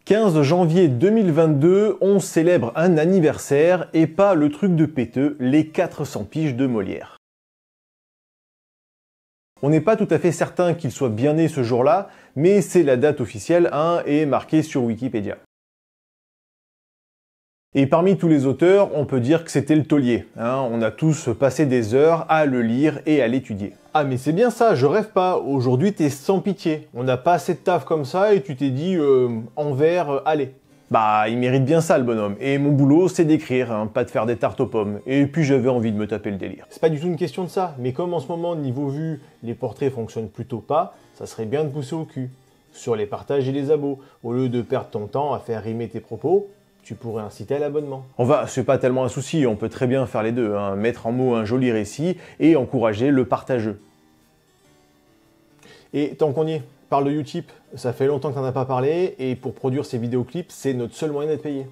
15 janvier 2022, on célèbre un anniversaire et pas le truc de péteux, les 400 piges de Molière. On n'est pas tout à fait certain qu'il soit bien né ce jour-là, mais c'est la date officielle et marquée sur Wikipédia. Et parmi tous les auteurs, on peut dire que c'était le taulier. On a tous passé des heures à le lire et à l'étudier. Ah mais c'est bien ça, je rêve pas. Aujourd'hui t'es sans pitié. On n'a pas assez de taf comme ça et tu t'es dit envers, allez. Bah il mérite bien ça le bonhomme. Et mon boulot c'est d'écrire, pas de faire des tartes aux pommes. Et puis j'avais envie de me taper le délire. C'est pas du tout une question de ça, mais comme en ce moment niveau vue, les portraits fonctionnent plutôt pas, ça serait bien de pousser au cul. Sur les partages et les abos. Au lieu de perdre ton temps à faire rimer tes propos, tu pourrais inciter à l'abonnement. C'est pas tellement un souci, on peut très bien faire les deux, mettre en mots un joli récit et encourager le partageux. Et tant qu'on y est, parle de Utip, ça fait longtemps que t'en as pas parlé, et pour produire ces vidéoclips, c'est notre seul moyen d'être payé.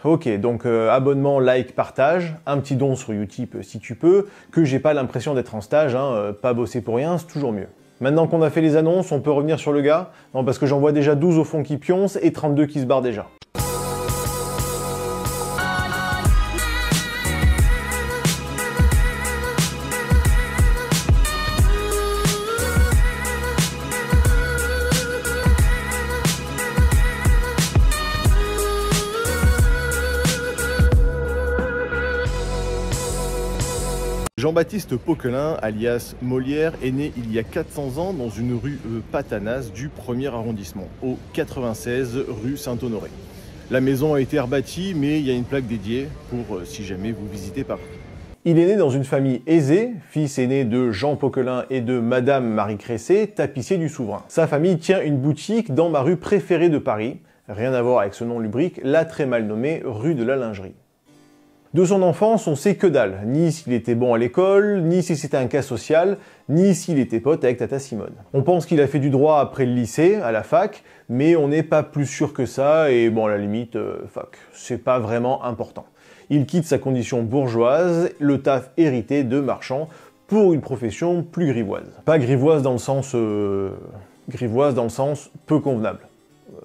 Ok, donc abonnement, like, partage, un petit don sur Utip si tu peux, que j'ai pas l'impression d'être en stage, pas bosser pour rien, c'est toujours mieux. Maintenant qu'on a fait les annonces, on peut revenir sur le gars? Non, parce que j'en vois déjà 12 au fond qui pioncent et 32 qui se barrent déjà. Jean-Baptiste Poquelin, alias Molière, est né il y a 400 ans dans une rue Patanas du 1er arrondissement, au 96 rue Saint-Honoré. La maison a été rebâtie, mais il y a une plaque dédiée pour si jamais vous visitez Paris. Il est né dans une famille aisée, fils aîné de Jean Poquelin et de Madame Marie Cressé, tapissier du Souverain. Sa famille tient une boutique dans ma rue préférée de Paris, rien à voir avec ce nom lubrique, la très mal nommée rue de la Lingerie. De son enfance, on sait que dalle, ni s'il était bon à l'école, ni si c'était un cas social, ni s'il était pote avec Tata Simone. On pense qu'il a fait du droit après le lycée, à la fac, mais on n'est pas plus sûr que ça, et bon, à la limite, fuck, c'est pas vraiment important. Il quitte sa condition bourgeoise, le taf hérité de marchand, pour une profession plus grivoise. Pas grivoise dans le sens peu convenable.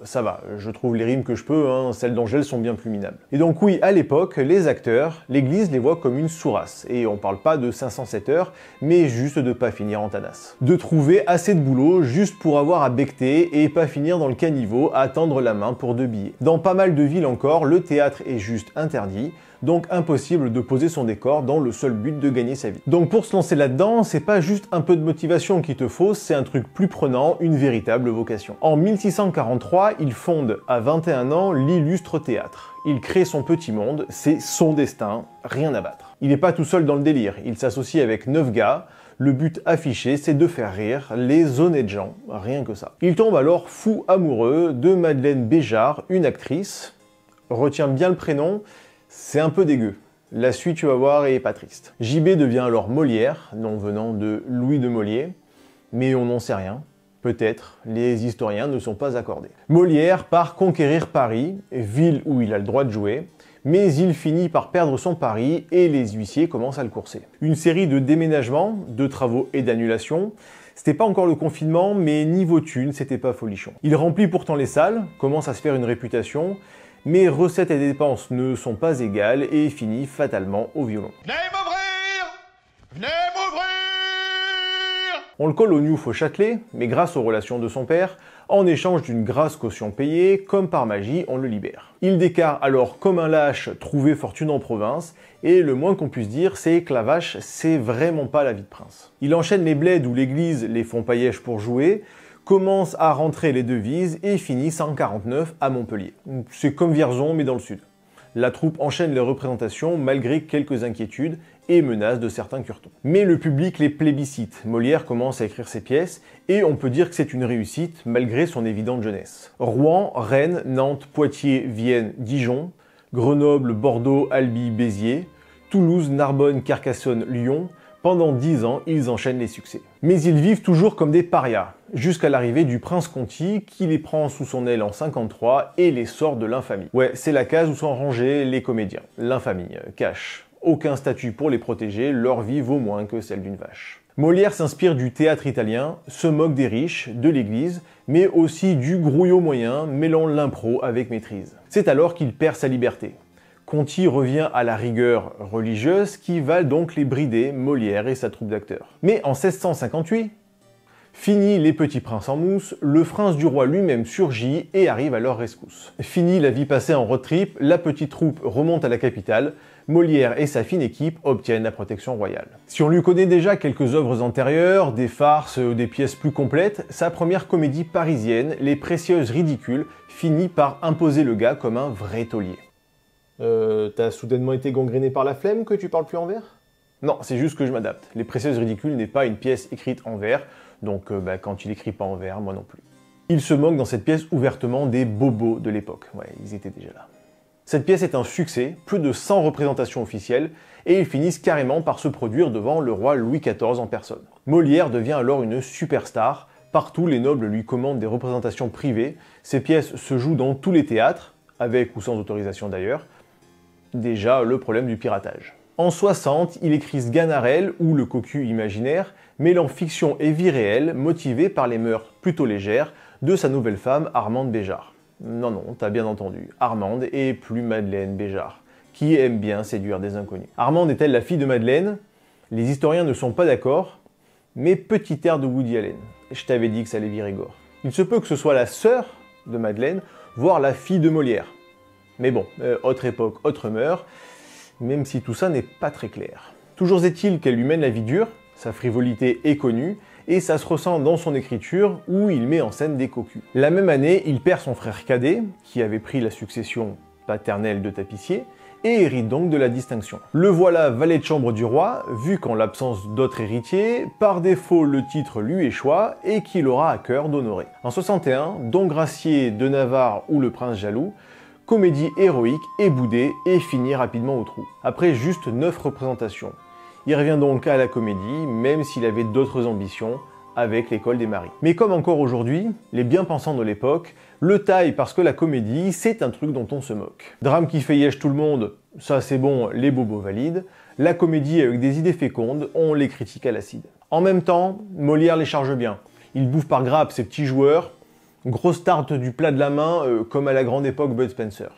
Ça va, je trouve les rimes que je peux, celles d'Angèle sont bien plus minables. Et donc oui, à l'époque, les acteurs, l'église les voit comme une sourasse. Et on parle pas de 507 heures, mais juste de pas finir en tanasse. De trouver assez de boulot juste pour avoir à becter et pas finir dans le caniveau à tendre la main pour 2 billets. Dans pas mal de villes encore, le théâtre est juste interdit, donc impossible de poser son décor dans le seul but de gagner sa vie. Donc pour se lancer là-dedans, c'est pas juste un peu de motivation qu'il te faut, c'est un truc plus prenant, une véritable vocation. En 1643, il fonde à 21 ans l'Illustre Théâtre. Il crée son petit monde, c'est son destin, rien à battre. Il n'est pas tout seul dans le délire, il s'associe avec 9 gars, le but affiché c'est de faire rire les honnêtes gens, rien que ça. Il tombe alors fou amoureux de Madeleine Béjart, une actrice, retiens bien le prénom, c'est un peu dégueu. La suite, tu vas voir, est pas triste. JB devient alors Molière, nom venant de Louis de Molière, mais on n'en sait rien. Peut-être, les historiens ne sont pas accordés. Molière part conquérir Paris, ville où il a le droit de jouer, mais il finit par perdre son pari et les huissiers commencent à le courser. Une série de déménagements, de travaux et d'annulations. C'était pas encore le confinement, mais niveau thune, c'était pas folichon. Il remplit pourtant les salles, commence à se faire une réputation, mais recettes et dépenses ne sont pas égales et finit fatalement au violon. Venez m'ouvrir! Venez m'ouvrir! On le colle au Newf au Châtelet, mais grâce aux relations de son père, en échange d'une grasse caution payée, comme par magie, on le libère. Il décarre alors comme un lâche trouver fortune en province, et le moins qu'on puisse dire, c'est que la vache, c'est vraiment pas la vie de prince. Il enchaîne les bleds où l'église les font paillèche pour jouer, commence à rentrer les devises et finit 149 à Montpellier. C'est comme Vierzon mais dans le sud. La troupe enchaîne les représentations malgré quelques inquiétudes et menaces de certains curtons. Mais le public les plébiscite. Molière commence à écrire ses pièces et on peut dire que c'est une réussite malgré son évidente jeunesse. Rouen, Rennes, Nantes, Poitiers, Vienne, Dijon, Grenoble, Bordeaux, Albi, Béziers, Toulouse, Narbonne, Carcassonne, Lyon. Pendant 10 ans, ils enchaînent les succès. Mais ils vivent toujours comme des parias, jusqu'à l'arrivée du prince Conti qui les prend sous son aile en 53 et les sort de l'infamie. Ouais, c'est la case où sont rangés les comédiens. L'infamie, cash. Aucun statut pour les protéger, leur vie vaut moins que celle d'une vache. Molière s'inspire du théâtre italien, se moque des riches, de l'église, mais aussi du grouillot moyen, mêlant l'impro avec maîtrise. C'est alors qu'il perd sa liberté. Conti revient à la rigueur religieuse qui va donc les brider, Molière et sa troupe d'acteurs. Mais en 1658, fini les petits princes en mousse, le prince du roi lui-même surgit et arrive à leur rescousse. Fini la vie passée en road trip, la petite troupe remonte à la capitale, Molière et sa fine équipe obtiennent la protection royale. Si on lui connaît déjà quelques œuvres antérieures, des farces ou des pièces plus complètes, sa première comédie parisienne, Les Précieuses Ridicules, finit par imposer le gars comme un vrai taulier. T'as soudainement été gangréné par la flemme que tu parles plus en vers? Non, c'est juste que je m'adapte. Les Précieuses Ridicules n'est pas une pièce écrite en vers, donc quand il écrit pas en vers, moi non plus. Il se moque dans cette pièce ouvertement des bobos de l'époque. Ouais, ils étaient déjà là. Cette pièce est un succès, plus de 100 représentations officielles, et ils finissent carrément par se produire devant le roi Louis XIV en personne. Molière devient alors une superstar, partout les nobles lui commandent des représentations privées, ses pièces se jouent dans tous les théâtres, avec ou sans autorisation d'ailleurs, déjà le problème du piratage. En 60, il écrit Sganarelle ou Le Cocu imaginaire, mêlant fiction et vie réelle, motivé par les mœurs plutôt légères de sa nouvelle femme Armande Béjart. Non, t'as bien entendu, Armande et plus Madeleine Béjart, qui aime bien séduire des inconnus. Armande est-elle la fille de Madeleine? Les historiens ne sont pas d'accord, mais petit air de Woody Allen. Je t'avais dit que ça allait virer gore. Il se peut que ce soit la sœur de Madeleine, voire la fille de Molière. Mais bon, autre époque, autre mœurs, même si tout ça n'est pas très clair. Toujours est-il qu'elle lui mène la vie dure, sa frivolité est connue, et ça se ressent dans son écriture où il met en scène des cocus. La même année, il perd son frère cadet, qui avait pris la succession paternelle de tapissier, et hérite donc de la distinction. Le voilà valet de chambre du roi, vu qu'en l'absence d'autres héritiers, par défaut le titre lui échoit et qu'il aura à cœur d'honorer. En 61, Don Gracier de Navarre ou le prince jaloux, comédie héroïque et boudée et finit rapidement au trou. Après juste 9 représentations. Il revient donc à la comédie, même s'il avait d'autres ambitions, avec l'école des maris. Mais comme encore aujourd'hui, les bien-pensants de l'époque le taillent parce que la comédie, c'est un truc dont on se moque. Drame qui fait yèche tout le monde, ça c'est bon, les bobos valides. La comédie avec des idées fécondes, on les critique à l'acide. En même temps, Molière les charge bien. Il bouffe par grappe ses petits joueurs, grosse tarte du plat de la main, comme à la grande époque Bud Spencer.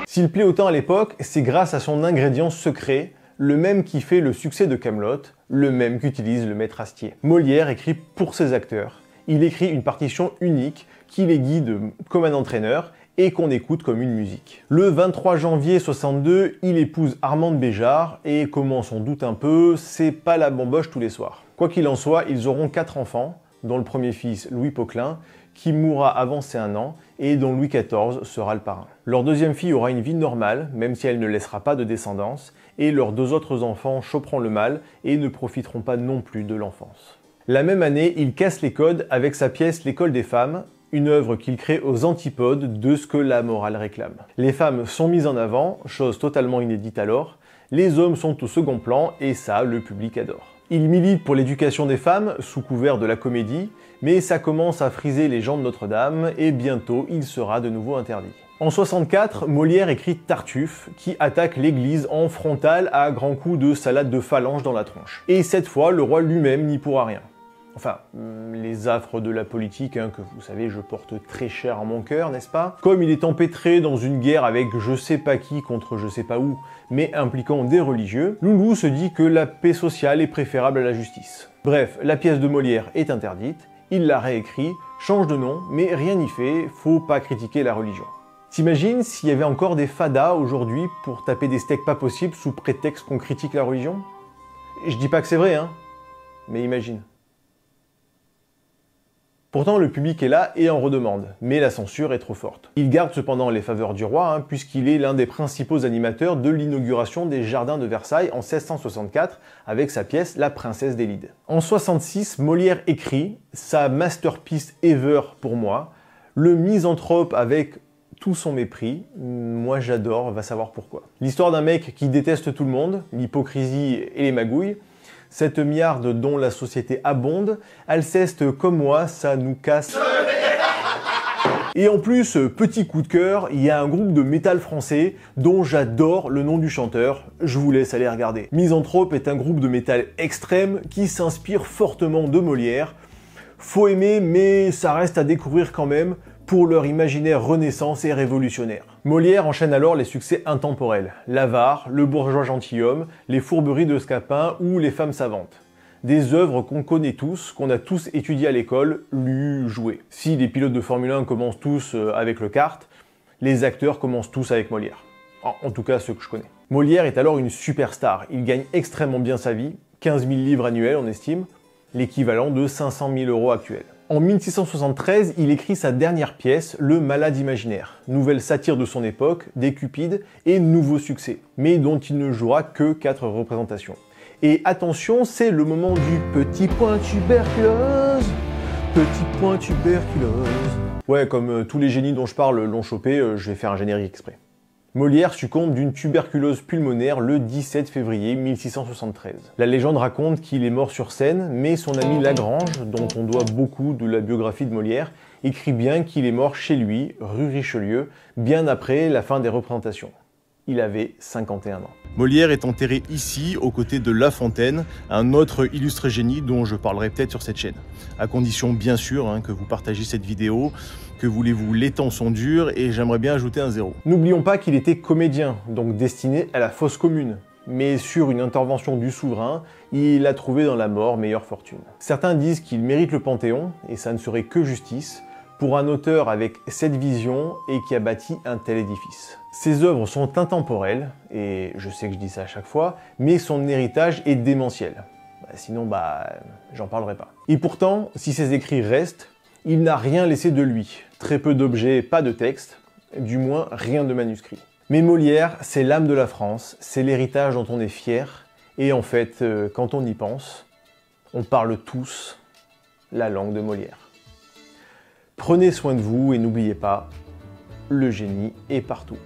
S'il plaît autant à l'époque, c'est grâce à son ingrédient secret, le même qui fait le succès de Kaamelott, le même qu'utilise le maître Astier. Molière écrit pour ses acteurs. Il écrit une partition unique qui les guide comme un entraîneur et qu'on écoute comme une musique. Le 23 janvier 62, il épouse Armande Béjart et, comme on s'en doute un peu, c'est pas la bamboche tous les soirs. Quoi qu'il en soit, ils auront 4 enfants, dont le premier fils, Louis Poquelin, qui mourra avant ses 1 an et dont Louis XIV sera le parrain. Leur deuxième fille aura une vie normale, même si elle ne laissera pas de descendance, et leurs 2 autres enfants choperont le mal et ne profiteront pas non plus de l'enfance. La même année, il casse les codes avec sa pièce L'école des femmes, une œuvre qu'il crée aux antipodes de ce que la morale réclame. Les femmes sont mises en avant, chose totalement inédite alors, les hommes sont au second plan et ça, le public adore. Il milite pour l'éducation des femmes, sous couvert de la comédie, mais ça commence à friser les gens de Notre-Dame et bientôt il sera de nouveau interdit. En 64, Molière écrit Tartuffe, qui attaque l'église en frontal à grands coups de salade de phalange dans la tronche. Et cette fois, le roi lui-même n'y pourra rien. Enfin, les affres de la politique, que vous savez, je porte très cher à mon cœur, n'est-ce pas? Comme il est empêtré dans une guerre avec je sais pas qui contre je sais pas où, mais impliquant des religieux, Loulou se dit que la paix sociale est préférable à la justice. Bref, la pièce de Molière est interdite, il la réécrit, change de nom, mais rien n'y fait, faut pas critiquer la religion. T'imagines s'il y avait encore des fadas aujourd'hui pour taper des steaks pas possibles sous prétexte qu'on critique la religion? Je dis pas que c'est vrai, mais imagine. Pourtant, le public est là et en redemande, mais la censure est trop forte. Il garde cependant les faveurs du roi, puisqu'il est l'un des principaux animateurs de l'inauguration des Jardins de Versailles en 1664, avec sa pièce La Princesse des Lides. En 66, Molière écrit, sa masterpiece ever pour moi, le misanthrope avec tout son mépris, moi j'adore, va savoir pourquoi. L'histoire d'un mec qui déteste tout le monde, l'hypocrisie et les magouilles, cette miarde dont la société abonde, Alceste comme moi, ça nous casse. Et en plus, petit coup de cœur, il y a un groupe de métal français dont j'adore le nom du chanteur, je vous laisse aller regarder. Misanthrope est un groupe de métal extrême qui s'inspire fortement de Molière. Faut aimer, mais ça reste à découvrir quand même pour leur imaginaire renaissance et révolutionnaire. Molière enchaîne alors les succès intemporels, l'avare, le bourgeois gentilhomme, les fourberies de Scapin ou les femmes savantes. Des œuvres qu'on connaît tous, qu'on a tous étudiées à l'école, lues, jouées. Si les pilotes de Formule 1 commencent tous avec le kart, les acteurs commencent tous avec Molière. En tout cas, ceux que je connais. Molière est alors une superstar. Il gagne extrêmement bien sa vie, 15 000 livres annuels on estime, l'équivalent de 500 000 € actuels. En 1673, il écrit sa dernière pièce, Le Malade imaginaire, nouvelle satire de son époque, des Cupides et nouveau succès, mais dont il ne jouera que 4 représentations. Et attention, c'est le moment du petit point tuberculose. Petit point tuberculose. Ouais, comme tous les génies dont je parle l'ont chopé, je vais faire un générique exprès. Molière succombe d'une tuberculose pulmonaire le 17 février 1673. La légende raconte qu'il est mort sur scène, mais son ami Lagrange, dont on doit beaucoup de la biographie de Molière, écrit bien qu'il est mort chez lui, rue Richelieu, bien après la fin des représentations. Il avait 51 ans. Molière est enterré ici, aux côtés de La Fontaine, un autre illustre génie dont je parlerai peut-être sur cette chaîne. À condition bien sûr que vous partagiez cette vidéo, que voulez-vous, les temps sont durs et j'aimerais bien ajouter un 0. N'oublions pas qu'il était comédien, donc destiné à la fosse commune. Mais sur une intervention du souverain, il a trouvé dans la mort meilleure fortune. Certains disent qu'il mérite le Panthéon, et ça ne serait que justice, pour un auteur avec cette vision et qui a bâti un tel édifice. Ses œuvres sont intemporelles, et je sais que je dis ça à chaque fois, mais son héritage est démentiel. Sinon, j'en parlerai pas. Et pourtant, si ses écrits restent, il n'a rien laissé de lui. Très peu d'objets, pas de texte, du moins rien de manuscrit. Mais Molière, c'est l'âme de la France, c'est l'héritage dont on est fier, et en fait, quand on y pense, on parle tous la langue de Molière. Prenez soin de vous et n'oubliez pas, le génie est partout.